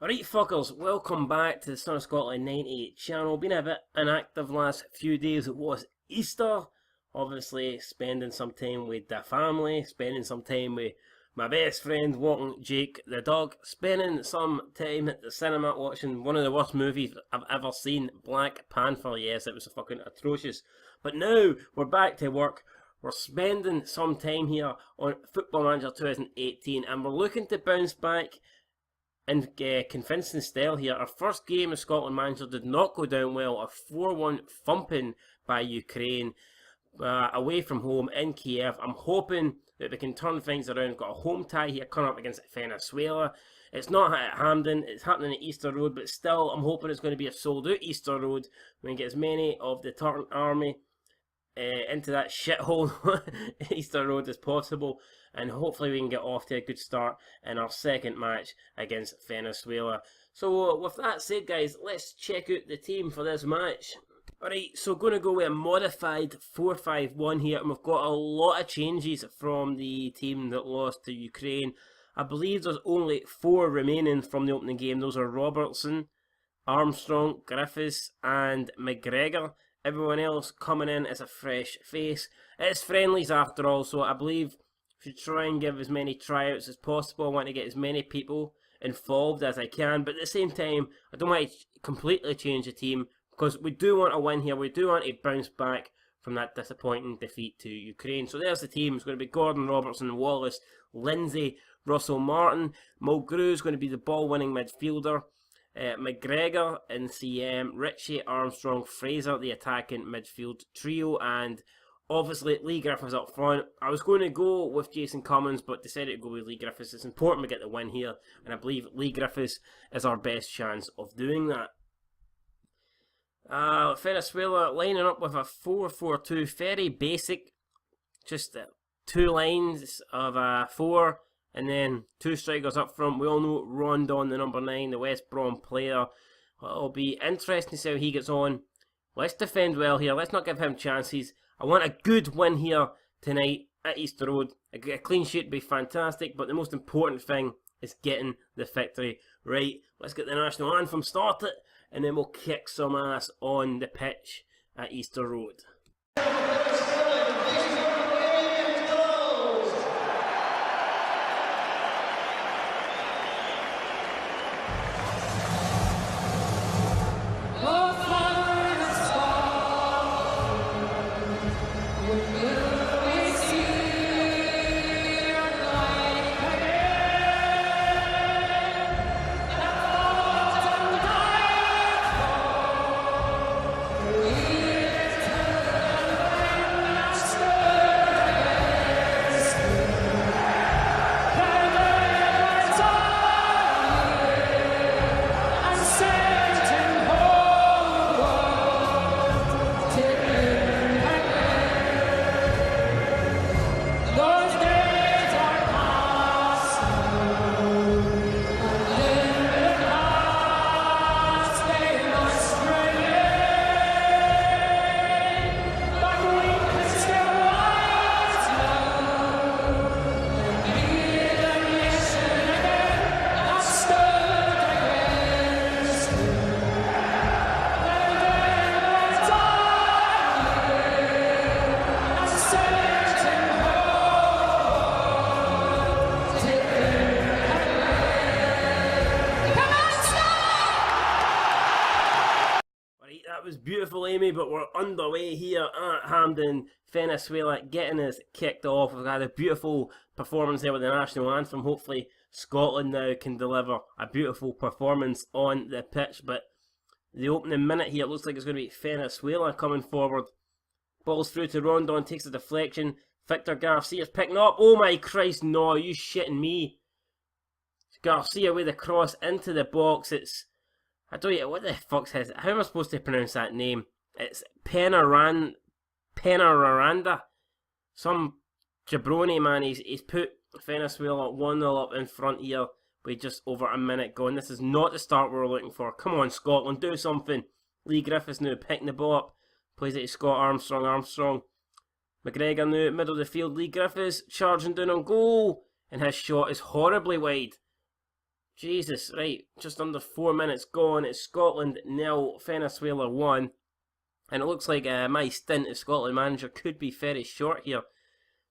Alright fuckers, welcome back to the Son of Scotland 98 channel. Been a bit inactive last few days. It was Easter. Obviously spending some time with the family, spending some time with my best friend walking Jake the dog, spending some time at the cinema watching one of the worst movies I've ever seen, Black Panther. Yes, it was fucking atrocious. But now we're back to work. We're spending some time here on Football Manager 2018 and we're looking to bounce back in convincing style here. Our first game of Scotland Manager did not go down well. A 4-1 thumping by Ukraine away from home in Kiev. I'm hoping that we can turn things around. Got a home tie here coming up against Venezuela. It's not at Hampden, it's happening at Easter Road, but still I'm hoping it's going to be a sold out Easter Road. We can get as many of the Tartan army into that shithole Easter Road as possible, and hopefully we can get off to a good start in our second match against Venezuela. So with that said guys, let's check out the team for this match. Alright, so going to go with a modified 4-5-1 here, and we've got a lot of changes from the team that lost to Ukraine. I believe there's only 4 remaining from the opening game. Those are Robertson, Armstrong, Griffiths and McGregor. Everyone else coming in as a fresh face. It's friendlies after all, so I believe we should try and give as many tryouts as possible. I want to get as many people involved as I can, but at the same time, I don't want to completely change the team because we do want to win here. We do want to bounce back from that disappointing defeat to Ukraine. So there's the team. It's going to be Gordon, Robertson, Wallace, Lindsay, Russell Martin. Mulgrew is going to be the ball-winning midfielder. McGregor in CM, Ritchie, Armstrong, Fraser, the attacking midfield trio, and obviously Lee Griffiths up front. I was going to go with Jason Cummins, but decided to go with Lee Griffiths. It's important we get the win here, and I believe Lee Griffiths is our best chance of doing that. Venezuela lining up with a 4-4-2, very basic, just 2 lines of 4. And then 2 strikers up front. We all know Rondon, the number 9, the West Brom player. It'll be interesting to see how he gets on. Let's defend well here. Let's not give him chances. I want a good win here tonight at Easter Road. A clean sheet would be fantastic, but the most important thing is getting the victory right. Let's get the national anthem started, and then we'll kick some ass on the pitch at Easter Road. That was beautiful, Amy, but we're underway here at Hampden, Venezuela, getting us kicked off. We've had a beautiful performance there with the national anthem. Hopefully Scotland now can deliver a beautiful performance on the pitch, but the opening minute here looks like it's going to be Venezuela coming forward. Ball's through to Rondon, takes a deflection. Victor Garcia's picking up. Oh my Christ, no, are you shitting me? Garcia with a cross into the box. It's, I don't know, what the fuck's his, how am I supposed to pronounce that name? It's Penaranda. Some jabroni, man. He's put Venezuela 1-0 up in front here with just over a minute gone. This is not the start we're looking for. Come on, Scotland, do something. Lee Griffiths now picking the ball up. Plays it to Scott Armstrong. McGregor now middle of the field. Lee Griffiths charging down on goal. And his shot is horribly wide. Jesus, right, just under 4 minutes gone. It's Scotland 0, Venezuela 1. And it looks like my stint as Scotland manager could be very short here.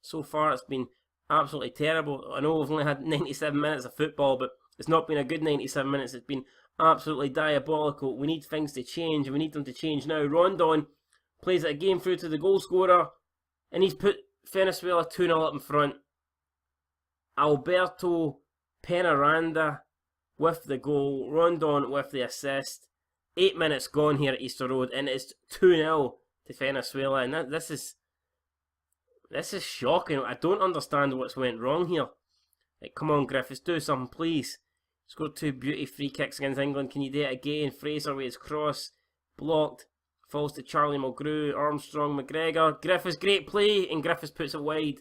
So far it's been absolutely terrible. I know we've only had 97 minutes of football, but it's not been a good 97 minutes. It's been absolutely diabolical. We need things to change, and we need them to change now. Rondon plays it again through to the goal scorer, and he's put Venezuela 2-0 up in front. Alberto Penaranda with the goal, Rondon with the assist. 8 minutes gone here at Easter Road, and it's 2-0 to Venezuela, and this is shocking. I don't understand what's went wrong here. Like, come on, Griffiths, do something, please. Scored 2 beauty free kicks against England. Can you do it again? Fraser with his cross, blocked, falls to Charlie Mulgrew, Armstrong, McGregor. Griffiths, great play, and Griffiths puts it wide.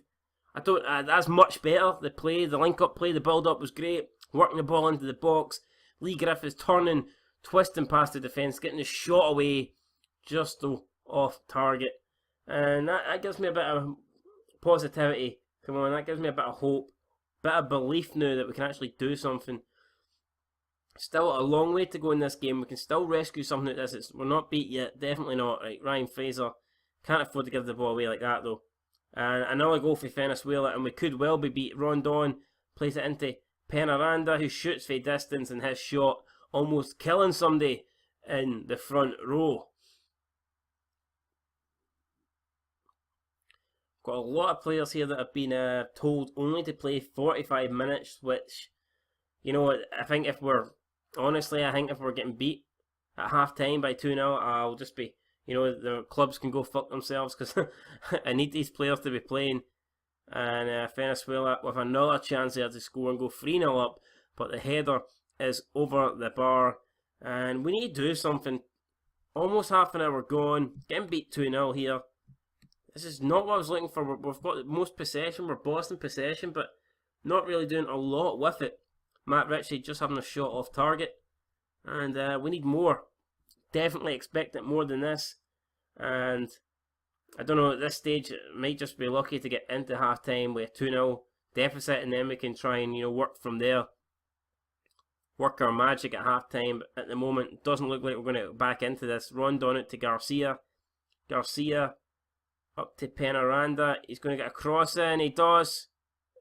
That's much better. The play, the link-up play, the build-up was great. Working the ball into the box. Lee Griffiths turning, twisting past the defence, getting the shot away, just off target. And that gives me a bit of positivity. Come on, that gives me a bit of hope. Bit of belief now that we can actually do something. Still a long way to go in this game. We can still rescue something like this. We're not beat yet. Definitely not. Right, Ryan Fraser. Can't afford to give the ball away like that though. And another goal for Venezuela, and we could well be beat. Rondon plays it into Penaranda, who shoots for distance, and his shot almost killing somebody in the front row. Got a lot of players here that have been told only to play 45 minutes, which, you know, I think if we're getting beat at half time by 2-0, I'll just be, you know, the clubs can go fuck themselves, because I need these players to be playing. And Venezuela with another chance there to score and go 3-0 up, but the header is over the bar, and we need to do something. Almost half an hour gone, getting beat 2-0 here. This is not what I was looking for. We've got the most possession, we're bossing possession, but not really doing a lot with it. Matt Ritchie just having a shot off target, and we need more. Definitely expect it more than this, and I don't know, at this stage it might just be lucky to get into half time with a 2-0 deficit, and then we can try and, you know, work from there. Work our magic at half time, but at the moment it doesn't look like we're going to go back into this. Rondon it to Garcia. Garcia up to Penaranda. He's going to get a cross in. He does.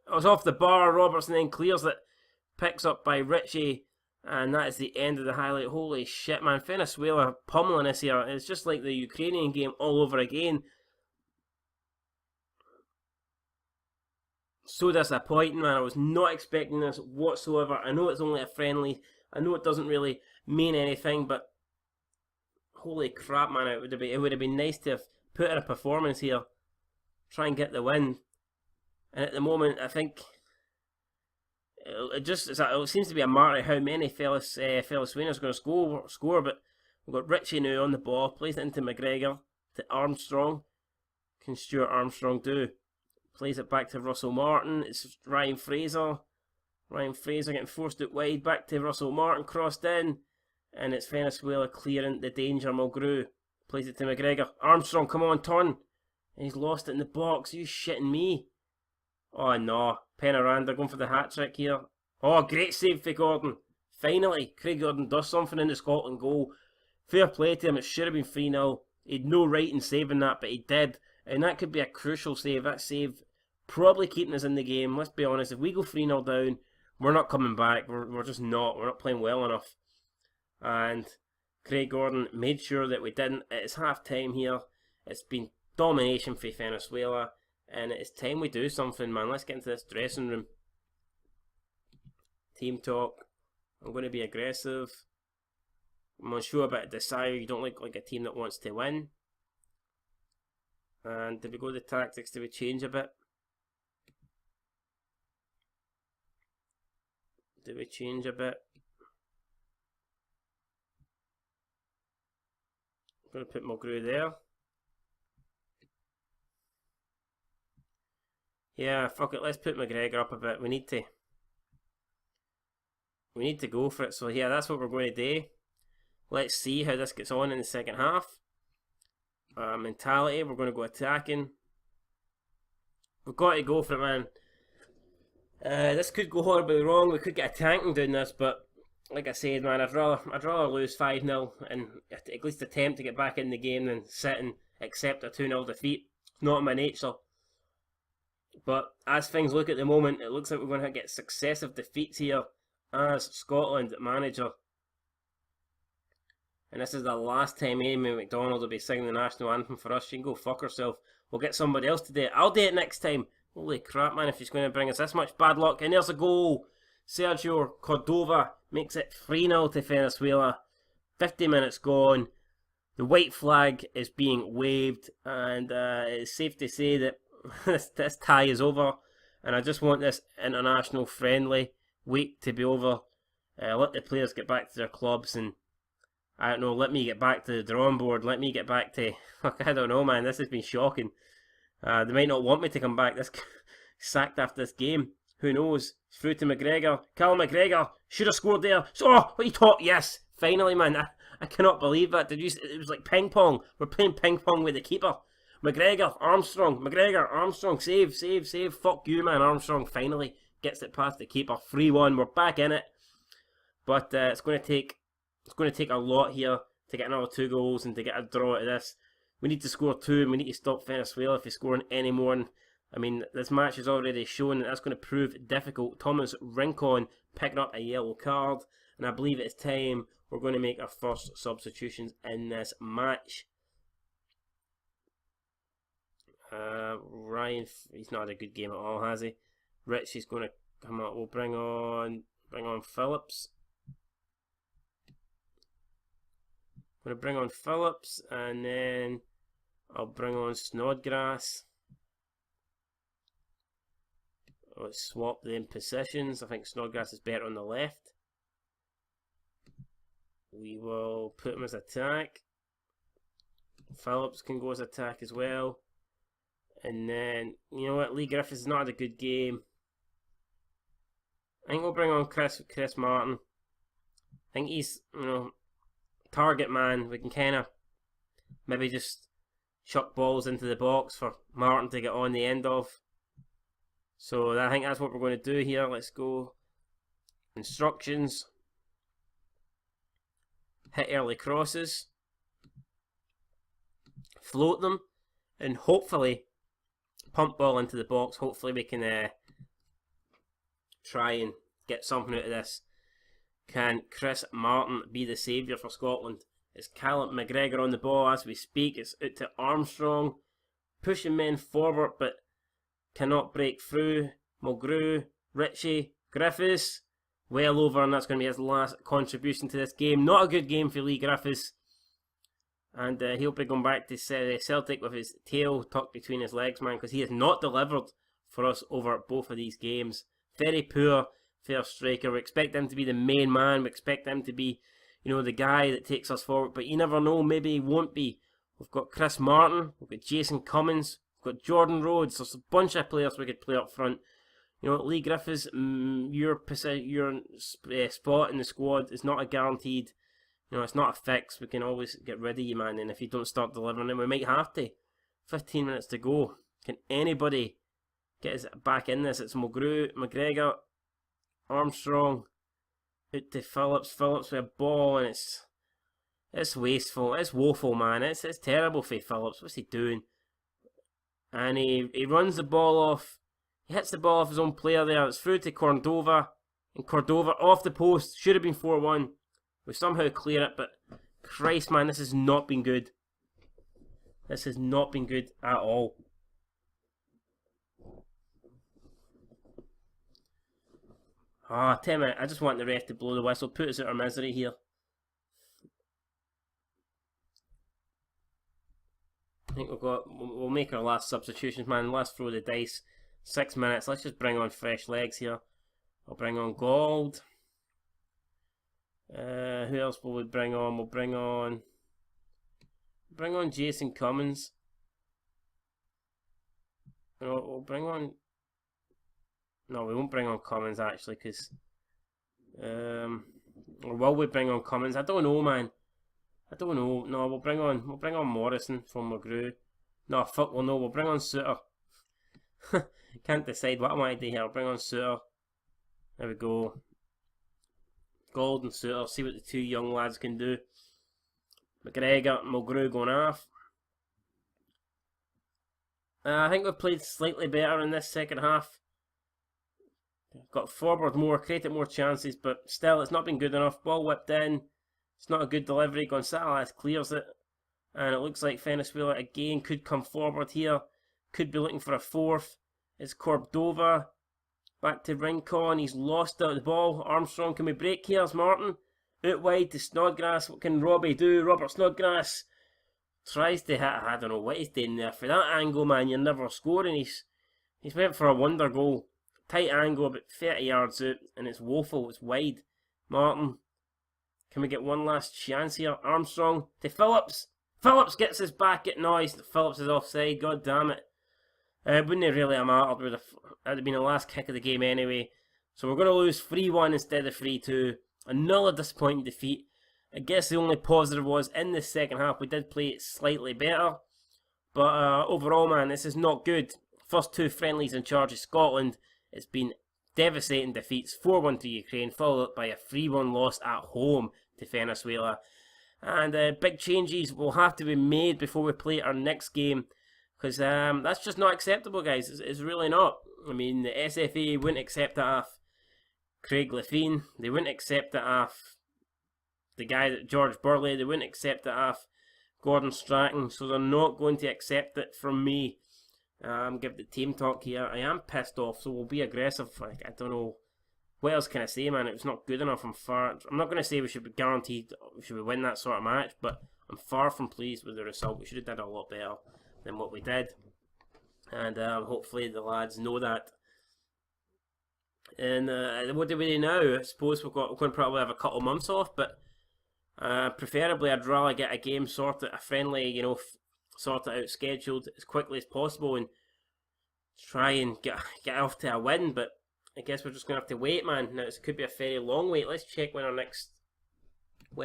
It was off the bar. Robertson then clears it. Picks up by Ritchie. And that is the end of the highlight. Holy shit, man. Venezuela pummeling us here. It's just like the Ukrainian game all over again. So disappointing, man. I was not expecting this whatsoever. I know it's only a friendly. I know it doesn't really mean anything, but holy crap, man. It would have been nice to have put in a performance here. Try and get the win. And at the moment, I think it seems to be a matter of how many Venezuelans are going to score, but we've got Ritchie now on the ball. Plays it into McGregor, to Armstrong. Can Stuart Armstrong do? Plays it back to Russell Martin. It's Ryan Fraser. Ryan Fraser getting forced out wide. Back to Russell Martin. Crossed in. And it's Venezuela clearing the danger. Mulgrew plays it to McGregor. Armstrong, come on, turn. And he's lost it in the box. Are you shitting me? Oh no. Penaranda going for the hat trick here. Oh, great save for Gordon. Finally, Craig Gordon does something in the Scotland goal. Fair play to him. It should have been 3-0. He had no right in saving that, but he did. And that could be a crucial save. That save probably keeping us in the game. Let's be honest. If we go 3-0 down, we're not coming back. We're just not. We're not playing well enough. And Craig Gordon made sure that we didn't. It's half time here. It's been domination for Venezuela. And it's time we do something, man. Let's get into this dressing room. Team talk. I'm going to be aggressive. I'm unsure about desire. You don't look like a team that wants to win. And did we go the tactics? Did we change a bit? Did we change a bit? I'm going to put Mulgrew there. Yeah, fuck it. Let's put McGregor up a bit. We need to go for it. So yeah, that's what we're going to do. Let's see how this gets on in the second half. Mentality, we're going to go attacking. We've got to go for it, man. This could go horribly wrong. We could get a tanking doing this, but like I said, man, I'd rather lose 5-0 and at least attempt to get back in the game than sit and accept a 2-0 defeat. It's not in my nature. But as things look at the moment, it looks like we're going to get successive defeats here as Scotland manager. And this is the last time Amy McDonald will be singing the national anthem for us. She can go fuck herself. We'll get somebody else to do it. I'll do it next time. Holy crap, man, if she's going to bring us this much bad luck. And there's a goal. Sergio Cordova makes it 3-0 to Venezuela. 50 minutes gone. The white flag is being waved. And it's safe to say that this tie is over. And I just want this international friendly week to be over. Let the players get back to their clubs and I don't know, let me get back to the drawing board, let me get back to, I don't know, man, this has been shocking. They might not want me to come back, this sacked after this game, who knows. It's through to McGregor, Callum McGregor, should have scored there, what are you talking, yes, finally, man, I cannot believe that. Did you? It was like ping pong, we're playing ping pong with the keeper. McGregor, Armstrong, save, fuck you, man. Armstrong finally gets it past the keeper, 3-1, we're back in it, but it's going to take a lot here to get another 2 goals and to get a draw out of this. We need to score 2 and we need to stop Venezuela if we're scoring any more. I mean, this match has already shown that that's going to prove difficult. Thomas Rincon picking up a yellow card, and I believe it's time we're going to make our first substitutions in this match. Ryan, he's not had a good game at all, has he? Rich is going to come up. We'll bring on Phillips. I'm going to bring on Phillips, and then I'll bring on Snodgrass. Let's swap them positions. I think Snodgrass is better on the left. We will put him as attack. Phillips can go as attack as well. And then, you know what, Lee Griffiths has not had a good game. I think we'll bring on Chris Martin. I think he's, target man. We can kind of maybe just chuck balls into the box for Martin to get on the end of. So I think that's what we're going to do here. Let's go. Instructions. Hit early crosses. Float them. And hopefully pump ball into the box. Hopefully we can try and get something out of this. Can Chris Martin be the saviour for Scotland? It's Callum McGregor on the ball as we speak. It's out to Armstrong. Pushing men forward but cannot break through. Mulgrew, Ritchie, Griffiths. Well over, and that's going to be his last contribution to this game. Not a good game for Lee Griffiths. And he'll be going back to Celtic with his tail tucked between his legs, man, because he has not delivered for us over both of these games. Very poor first striker. We expect him to be the main man. We expect him to be, the guy that takes us forward. But you never know. Maybe he won't be. We've got Chris Martin. We've got Jason Cummins. We've got Jordan Rhodes. There's a bunch of players we could play up front. Lee Griffiths, your spot in the squad is not a guaranteed. It's not a fix. We can always get rid of you, man. And if you don't start delivering, then we might have to. 15 minutes to go. Can anybody get us back in this? It's Mulgrew, McGregor, Armstrong, out to Phillips. Phillips with a ball, and it's wasteful. It's woeful, man. It's terrible for Phillips. What's he doing? And he runs the ball off. He hits the ball off his own player there. It's through to Cordova. And Cordova off the post. Should have been 4-1. We somehow clear it, but Christ, man, this has not been good. This has not been good at all. Ah, 10 minutes. I just want the ref to blow the whistle. Put us out of misery here. I think we'll make our last substitutions, man. Let's throw the dice. 6 minutes. Let's just bring on fresh legs here. I'll bring on Gold. Who else will we bring on? We'll bring on Jason Cummins. We'll bring on. No, we won't bring on Cummins actually, because or will we bring on Cummins? I don't know, man. I don't know. No, we'll bring on Morrison from McGrew. No, we'll bring on Suter. Can't decide what I want to do here. I'll bring on Suter. There we go. Gold and Suter. See what the two young lads can do. McGregor and Mulgrew going off. I think we've played slightly better in this second half. Got forward more, created more chances, but still it's not been good enough. Ball whipped in. It's not a good delivery. Gonzalez clears it. And it looks like Venezuela again could come forward here. Could be looking for a fourth. It's Cordova. Back to Rincon. He's lost out the ball. Armstrong, can we break here? It's Martin. Out wide to Snodgrass. What can Robbie do? Robert Snodgrass tries to hit. I don't know what he's doing there. For that angle, man, you're never scoring. He's went for a wonder goal. Tight angle, about 30 yards out. And it's woeful. It's wide. Martin. Can we get one last chance here? Armstrong to Phillips. Phillips gets his back at noise. Phillips is offside. God damn it. Wouldn't it really have mattered? It would have been the last kick of the game anyway. So we're going to lose 3-1 instead of 3-2. Another disappointing defeat. I guess the only positive was in the second half we did play it slightly better. But overall, man, this is not good. First two friendlies in charge of Scotland. It's been devastating defeats. 4-1 to Ukraine, followed up by a 3-1 loss at home to Venezuela. And big changes will have to be made before we play our next game. Because that's just not acceptable, guys. It's really not. I mean, the SFA wouldn't accept that off Craig Lefine. They wouldn't accept that off the guy, George Burley. They wouldn't accept that off Gordon Strachan. So they're not going to accept it from me. Give the team talk here. I am pissed off, so we'll be aggressive. Like, I don't know. What else can I say, man? It was not good enough. I'm not going to say we should be guaranteed, we should win that sort of match, but I'm far from pleased with the result. We should have done a lot better than what we did. And hopefully the lads know that. And what do we do now? I suppose we're going to probably have a couple of months off, but preferably I'd rather get a game sorted, a friendly, you know, sorted out, scheduled as quickly as possible and try and get off to a win, but I guess we're just going to have to wait, man. Now, it could be a very long wait. Let's check when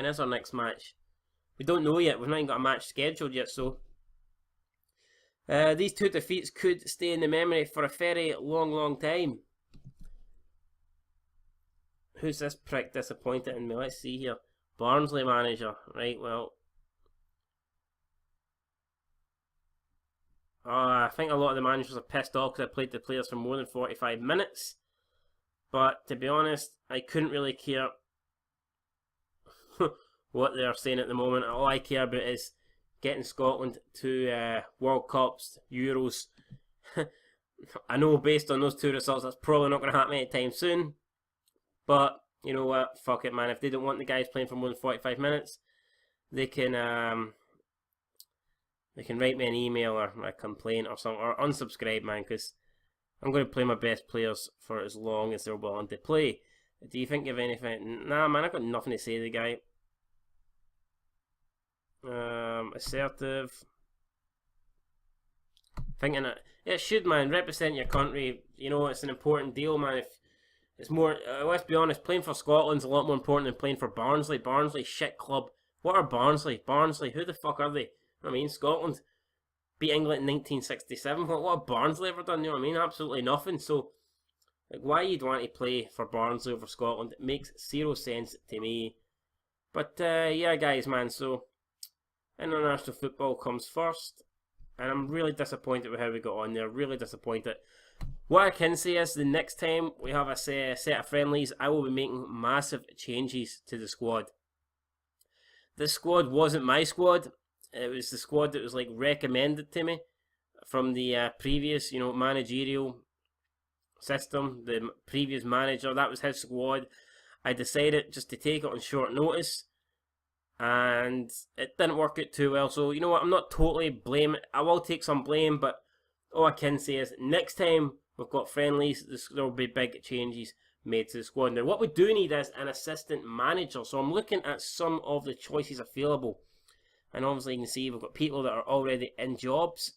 is our next match. We don't know yet. We've not even got a match scheduled yet, so these two defeats could stay in the memory for a very long time. Who's this prick disappointed in me? Let's see here. Barnsley manager. Right, well. I think a lot of the managers are pissed off because I played the players for more than 45 minutes. But to be honest, I couldn't really care what they're saying at the moment. All I care about is getting Scotland to World Cups, Euros. I know based on those two results that's probably not going to happen anytime soon. But, you know what, fuck it, man. If they don't want the guys playing for more than 45 minutes, they can write me an email or a complaint or something, or unsubscribe, man, because I'm going to play my best players for as long as they're willing to play. Do you think you have anything? Nah, man, I've got nothing to say to the guy. Assertive. Thinking it should, man, represent your country. You know, it's an important deal, man. If it's more, let's be honest, playing for Scotland's a lot more important than playing for Barnsley. Barnsley, shit club. What are Barnsley? Barnsley, who the fuck are they? I mean, Scotland beat England in 1967. What have Barnsley ever done? You know what I mean? Absolutely nothing. So, like, why you'd want to play for Barnsley over Scotland? It makes zero sense to me. But, yeah, guys, man, so international football comes first. And I'm really disappointed with how we got on there. Really disappointed. What I can say is the next time we have a set of friendlies, I will be making massive changes to the squad. This squad wasn't my squad. It was the squad that was like recommended to me from the previous, you know, managerial system. The previous manager, that was his squad. I decided just to take it on short notice, and it didn't work out too well. So you know what, I'm not totally blaming. I will take some blame, but all I can say is next time we've got friendlies, there will be big changes made to the squad. Now, what we do need is an assistant manager. So I'm looking at some of the choices available. And obviously you can see we've got people that are already in jobs.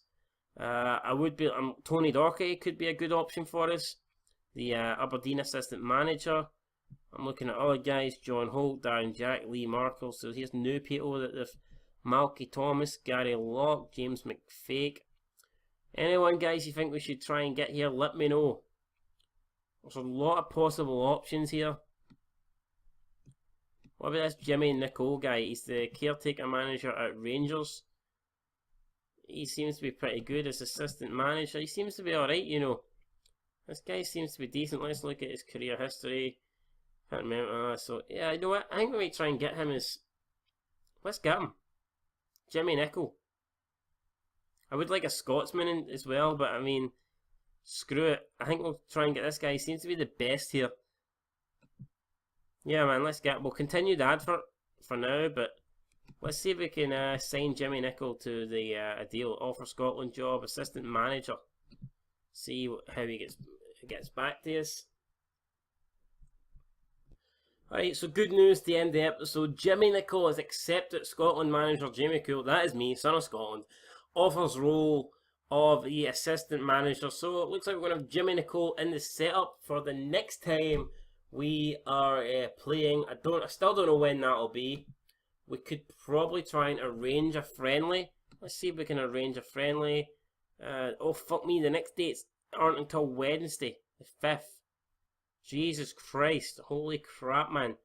Tony Dorkey could be a good option for us. The Aberdeen assistant manager. I'm looking at other guys, John Holt, Darren Jack, Lee Markle. So here's new people that there's Malky Thomas, Gary Locke, James McFake. Anyone, guys, you think we should try and get here, let me know. There's a lot of possible options here. What about this Jimmy Nicol guy? He's the caretaker manager at Rangers. He seems to be pretty good as assistant manager. He seems to be alright, you know. This guy seems to be decent. Let's look at his career history. Can't remember. So, yeah, you know what? I think we might try and get him as... Let's get him. Jimmy Nicol. I would like a Scotsman in as well, but I mean, screw it. I think we'll try and get this guy. He seems to be the best here. Yeah, man, we'll continue the advert for now, but let's see if we can sign Jimmy Nicol to the a deal. Offer Scotland job, assistant manager. See how he gets back to us. Alright, so good news to end the episode. Jimmy Nicol has accepted Scotland manager Jamie Cool, that is me, son of Scotland, offers role of the assistant manager. So it looks like we're going to have Jimmy Nicol in the setup for the next time we are playing. I still don't know when that'll be. We could probably try and arrange a friendly. Let's see if we can arrange a friendly. Oh fuck me, the next dates aren't until Wednesday, the 5th. Jesus Christ, holy crap, man.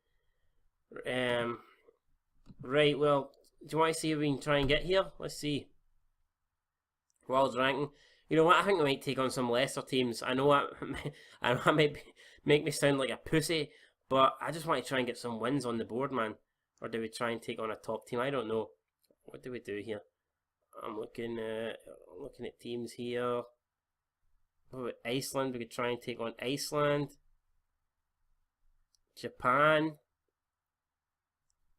Right, well, do you want to see if we can try and get here? Let's see. World ranking. You know what, I think I might take on some lesser teams. I know I might make me sound like a pussy, but I just want to try and get some wins on the board, man. Or do we try and take on a top team? I don't know. What do we do here? I'm looking at teams here. What about Iceland? We could try and take on Iceland. Japan.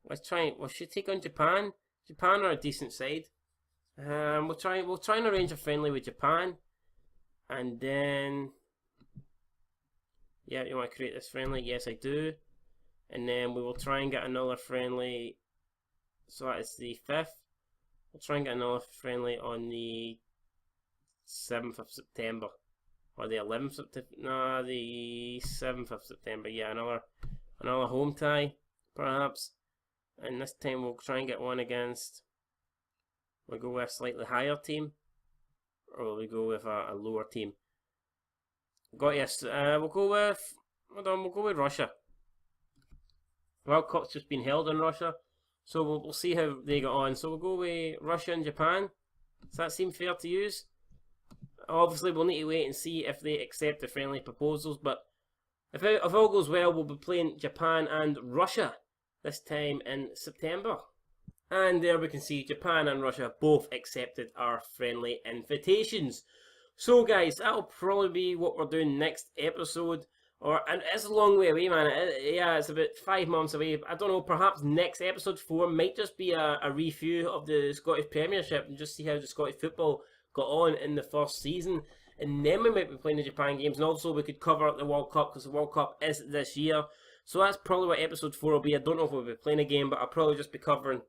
Let's try. We should take on Japan. Japan are a decent side. We'll try and arrange a friendly with Japan, and then yeah, you want to create this friendly? Yes, I do. And then we will try and get another friendly. So that is the 5th. We'll try and get another friendly on the 7th of September. Or the 11th of September. No, the 7th of September. Yeah, another home tie, perhaps. And this time we'll try and get one against... We'll go with a slightly higher team. Or will we go with a lower team? Got yes. We'll go with... Hold on, we'll go with Russia. World Cup's just been held in Russia. So we'll see how they get on. So we'll go with Russia and Japan. Does that seem fair to use? Obviously, we'll need to wait and see if they accept the friendly proposals. But if all goes well, we'll be playing Japan and Russia this time in September. And there we can see Japan and Russia both accepted our friendly invitations. So guys, that'll probably be what we're doing next episode. And it's a long way away, man. Yeah, it's about 5 months away. I don't know, perhaps next episode 4 might just be a review of the Scottish Premiership and just see how the Scottish football got on in the first season. And then we might be playing the Japan games. And also we could cover the World Cup because the World Cup is this year. So that's probably what episode 4 will be. I don't know if we'll be playing a game, but I'll probably just be covering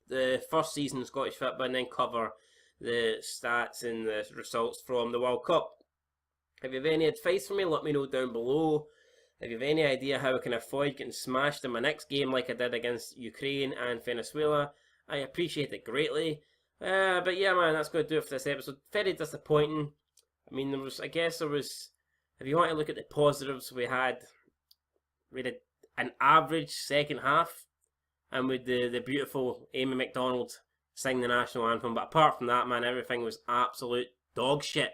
the first season of Scottish football and then cover the stats and the results from the World Cup. If you have any advice for me, let me know down below. If you have any idea how I can avoid getting smashed in my next game like I did against Ukraine and Venezuela, I appreciate it greatly. But yeah, man, that's going to do it for this episode. Very disappointing. I mean, I guess there was, if you want to look at the positives, we had an average second half, and with the beautiful Amy McDonald sing the national anthem. But apart from that, man, everything was absolute dog shit.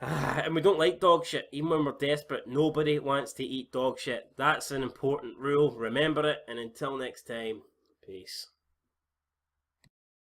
And we don't like dog shit, even when we're desperate. Nobody wants to eat dog shit. That's an important rule. Remember it, and until next time, peace.